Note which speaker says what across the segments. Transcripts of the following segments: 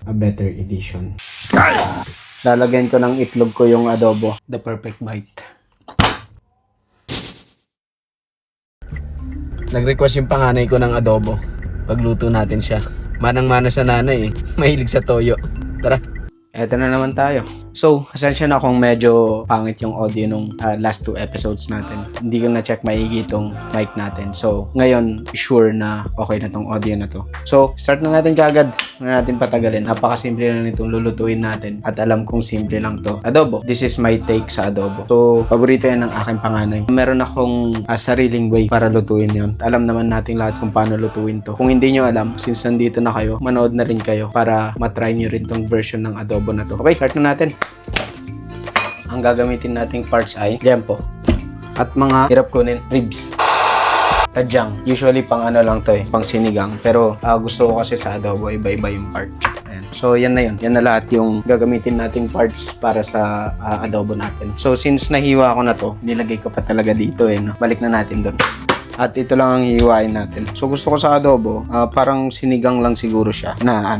Speaker 1: a better edition. Lalagyan ko ng itlog ko yung adobo. The perfect bite. Nag-request yung panganay ko ng adobo. Pagluto natin siya. Manang-mana sa nanay eh. Mahilig sa toyo. Tara. Eto na naman tayo. So, asensya na kung medyo pangit yung audio nung last 2 episodes natin. Hindi ko na-check maigi itong mic natin. So, ngayon, sure na okay na tong audio na to. So, start na natin kagad. Huwag na natin patagalin. Napakasimple na nitong lulutuin natin. At alam kong simple lang to. Adobo. This is my take sa adobo. So, paborito yan ng aking panganay. Meron akong sariling way para lutuin yon. Alam naman natin lahat kung paano lutuin to. Kung hindi nyo alam, since nandito na kayo, manood na rin kayo para matry nyo rin tong version ng adobo na to. Okay, start na natin. Ang gagamitin nating parts ay liempo at mga hirap kunin ribs. Tadyang. Usually pang ano lang to eh, pang sinigang. Pero gusto ko kasi sa adobo, iba-iba yung part. Ayan. So yan na yun. Yan na lahat yung gagamitin nating parts para sa adobo natin. So since nahiwa ko na to, nilagay ko pa talaga dito eh. No? Balik na natin doon. At ito lang ang hiwain natin. So gusto ko sa adobo, parang sinigang lang siguro siya na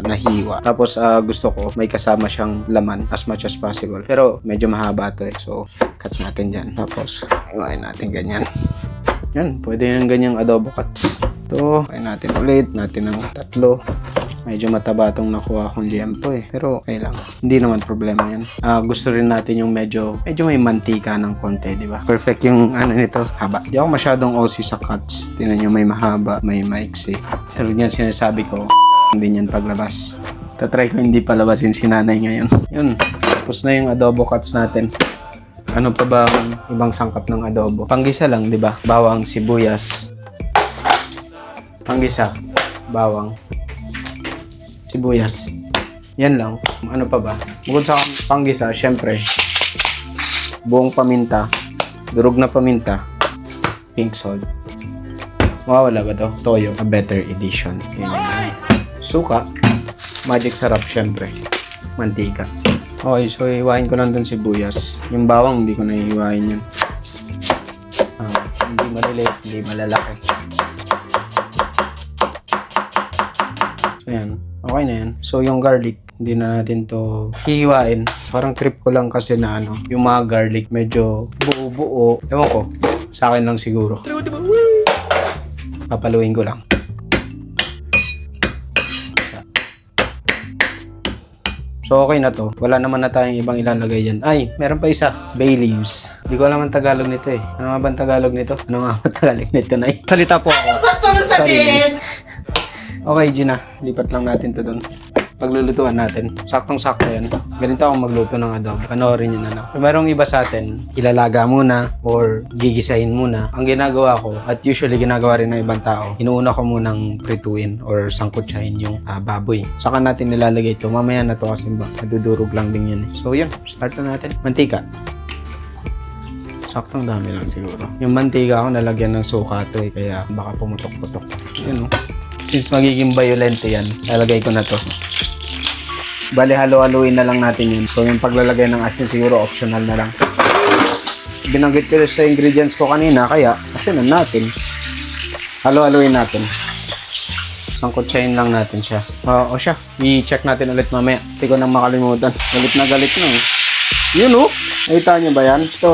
Speaker 1: nahiwa. Tapos gusto ko may kasama siyang laman as much as possible. Pero medyo mahaba to eh. So cut natin dyan. Tapos hiwain natin ganyan. Yan, pwede yung ganyang adobo cuts. Ito, hiwain natin ulit. Natin ng 3. Medyo mataba itong nakuha kong liempo eh. Pero okay lang. Hindi naman problema yan. Gusto rin natin yung medyo may mantika ng konti, di ba? Perfect yung ano nito, haba. Di ako masyadong OC sa cuts. Tingnan nyo, may mahaba, may maiksi. Pero yan sinasabi ko, hindi yan paglabas. Tatry ko hindi palabasin si nanay ngayon. Yun, tapos na yung adobo cuts natin. Ano pa ba ang ibang sangkap ng adobo? Panggisa lang, di ba? Bawang, sibuyas. Panggisa, bawang, sibuyas. Yan lang. Ano pa ba? Bukod sa panggisa, syempre, buong paminta, durog na paminta, pink salt. Mawawala ba to? Toyo, a better edition. Yan. Suka, magic sarap syempre, mantika. Okay, so iwain ko lang dun sibuyas. Yung bawang, hindi ko na iwain yun. Hindi maliliit, hindi malalaki. So yan. Okay na yan. So, yung garlic, hindi na natin to hihiwain. Parang trip ko lang kasi na yung mga garlic medyo buo-buo. Ewan ko, sa akin lang siguro. Papaluin ko lang. So, okay na to. Wala naman na tayong ibang ilalagay dyan. Ay, meron pa isa. Bay leaves. Hindi ko alam ang Tagalog nito eh. Ano nga ba ang Tagalog nito? Ano nga ba ang Tagalog nito, Nay? Salita po ako.
Speaker 2: Ano gusto mo sabihin?
Speaker 1: Okay, Gina. Lipat lang natin to doon. Paglulutuan natin. Saktong-sakto yan. Ganito akong magluto ng adobo. Panoorin nyo na lang. Merong iba sa atin, ilalaga muna or gigisahin muna. Ang ginagawa ko, at usually ginagawa rin ng ibang tao, inuuna ko munang prituin or sangkutsahin yung baboy. Saka natin nilalagay ito. Mamaya na to kasi madudurog lang din yan. So yun, start na natin. Mantika. Saktong dami lang siguro. Yung mantika ko nalagyan ng suka to eh, kaya baka pumutok-putok. Yun o. Since magiging violento yan, lalagay ko na to. Bali, halo-haloin na lang natin yun. So, yung paglalagay ng asin siguro optional na lang. Binanggit ko sa ingredients ko kanina, kaya asinan natin. Halo-haloin natin. Sangkutsahin lang natin siya. O siya, i-check natin ulit mamaya. Hindi ko nang makalimutan. Galit na galit na eh. Yun o! Nakita nyo ba yan? Ito.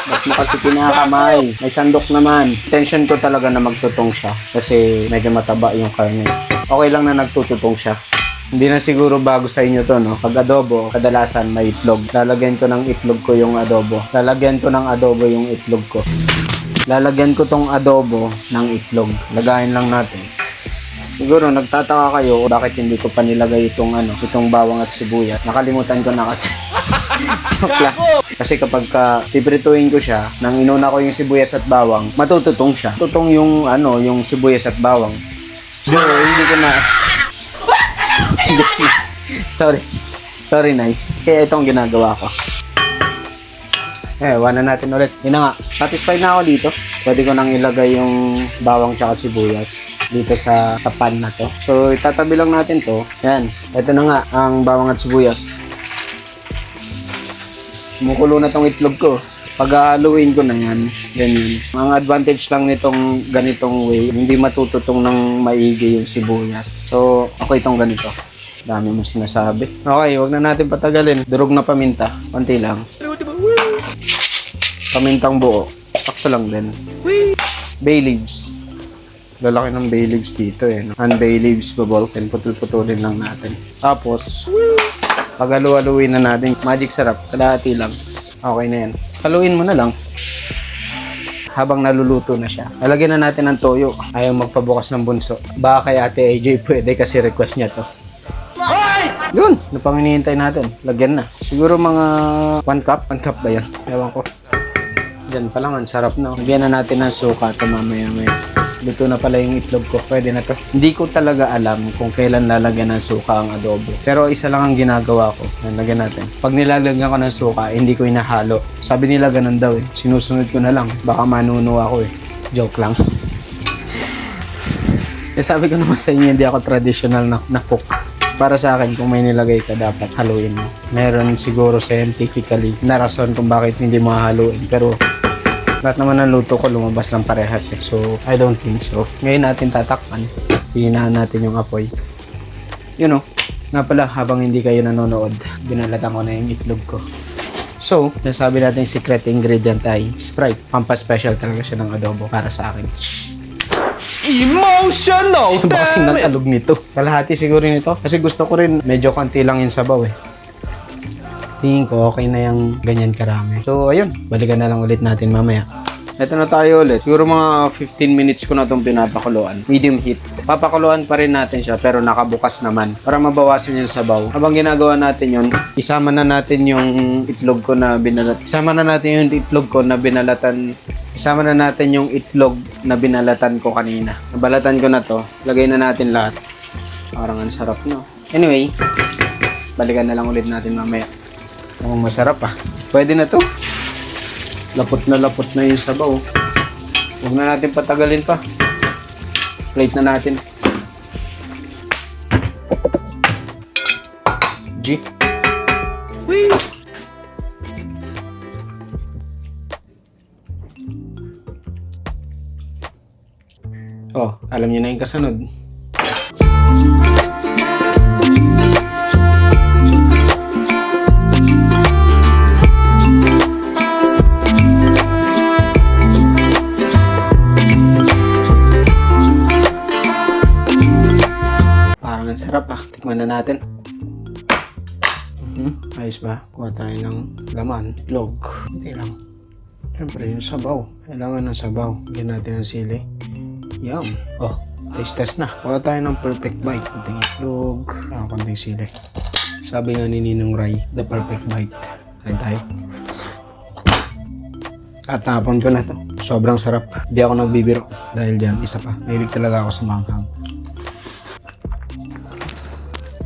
Speaker 1: Ba't mo kasi pinakamay? May sandok naman. Intention ko talaga na magtutong siya. Kasi medyo mataba yung karne. Okay lang na nagtututong siya. Hindi na siguro bago sa inyo to, no? Pag adobo, kadalasan may itlog. Lalagyan ko ng itlog ko yung adobo. Lalagyan ko ng adobo yung itlog ko. Lalagyan ko tong adobo ng itlog. Lagayin lang natin. Siguro nagtataka kayo bakit hindi ko pa nilagay itong bawang at sibuyas. Nakalimutan ko na kasi. Joke lang. Kasi kapag piprituin ko siya, nang inuna ko yung sibuyas at bawang, matututong siya. Tutong yung yung sibuyas at bawang. Hindi ko na. Sorry, Nay. Kaya itong ginagawa ko. Wana natin ulit. Yun na nga. Satisfied na ako dito. Pwede ko nang ilagay yung bawang tsaka sibuyas dito sa pan na to. So, itatabi lang natin to. Yan. Ito na nga ang bawang at sibuyas. Kumukulo na tong itlog ko. Pag-haluin ko na yan, ganyan. Ang advantage lang nitong ganitong way, hindi matututong ng maigi yung sibuyas. So, ako itong ganito. Dami mo sinasabi. Okay, wag na natin patagalin. Durog na paminta. Konti lang. Pamintang buo. Sakto lang din. Bay leaves. Lalaki ng bay leaves dito eh. No? And bay leaves, babalkin. Putol-putulin lang natin. Tapos, pag-halu-haluin na natin. Magic sarap. Kalahati lang. Okay na yan. Haluin mo na lang. Habang naluluto na siya. Lalagyan na natin ng toyo. Ayaw magpabukas ng bunso. Baka kay Ate AJ pwede kasi request niya to. Yun, ano pang hinihintay natin? Lagyan na. Siguro mga 1 cup. 1 cup ba yan? Ewan ko. Diyan pa lang, ang sarap na. Lagyan na natin ng suka ito mamaya-maya. Luto na pala yung itlog ko. Pwede na to. Hindi ko talaga alam kung kailan lalagyan ng suka ang adobo. Pero isa lang ang ginagawa ko. Lagyan natin. Pag nilalagyan ko ng suka, hindi ko inahalo. Sabi nila ganun daw eh. Sinusunod ko na lang. Baka manuno ako eh. Joke lang. Sabi ko naman sa inyo, hindi ako traditional na cook. Para sa akin, kung may nilagay ka, dapat haluin mo. Meron siguro scientifically na rason kung bakit hindi mo haluin. Pero lahat naman ng luto ko lumabas ng parehas eh. So, I don't think so. Ngayon natin tatakpan. Hihinahan natin yung apoy. You know, nga pala, habang hindi kayo nanonood, binalatan ko na yung itlog ko. So, nasabi natin yung secret ingredient ay Sprite. Pampa-special talaga siya ng adobo para sa akin.
Speaker 2: Emotional!
Speaker 1: Bakasing ng talog nito. Kalahati siguro nito. Kasi gusto ko rin medyo konti lang yung sabaw eh. Tingin ko okay na yung ganyan karami. So ayun, balikan na lang ulit natin mamaya. Ito na tayo ulit. Siguro mga 15 minutes ko na itong pinapakuluan. Medium heat. Papakuluan pa rin natin siya pero nakabukas naman. Para mabawasan yung sabaw. Habang ginagawa natin yun, isama na natin yung itlog ko na binalat. Isama na natin yung itlog ko na binalatan. Isama na natin yung itlog na binalatan ko kanina. Nabalatan ko na to. Lagay na natin lahat. Parang ang sarap no. Anyway, balikan na lang ulit natin mamaya. Mukhang masarap ah. Pwede na to. Lapot na yung sabaw. Huwag na natin patagalin pa. Plate na natin. G. Whee! Oh, alam niyo na yung kasunod. Parang ang sarap ah. Tikman na natin. Ayos ba? Kuha tayo ng laman. Itlog. Hindi lang. Siyempre yung sabaw. Kailangan ng sabaw. Bigyan natin ng sili. Yum. Oh, taste test na. Kuha tayo ng perfect bite. Kunting itlog. Kunting sili. Sabi nga ni Ninong Rai, the perfect bite. Kain tayo. At tapon ko na to. Sobrang sarap. Hindi ako nagbibiro. Dahil dyan, isa pa. Mahilig talaga ako sa manghang.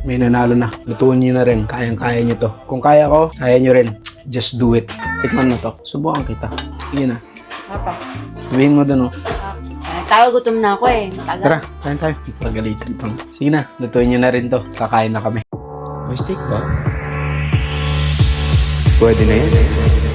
Speaker 1: May nanalo na. Lutuin nyo na rin. Kayang-kaya nyo to. Kung kaya ko, kaya nyo rin. Just do it. Tikman mo to. Subukan kita. Sige na.
Speaker 3: Papa.
Speaker 1: Sabihin mo doon oh.
Speaker 3: Tayo, gutom na ako eh. Tagal.
Speaker 1: Tara, kain tayo. Pagalitan pang. Sige na, lutuin nyo na rin to. Kakain na kami. May steak ba? Pwede na yan.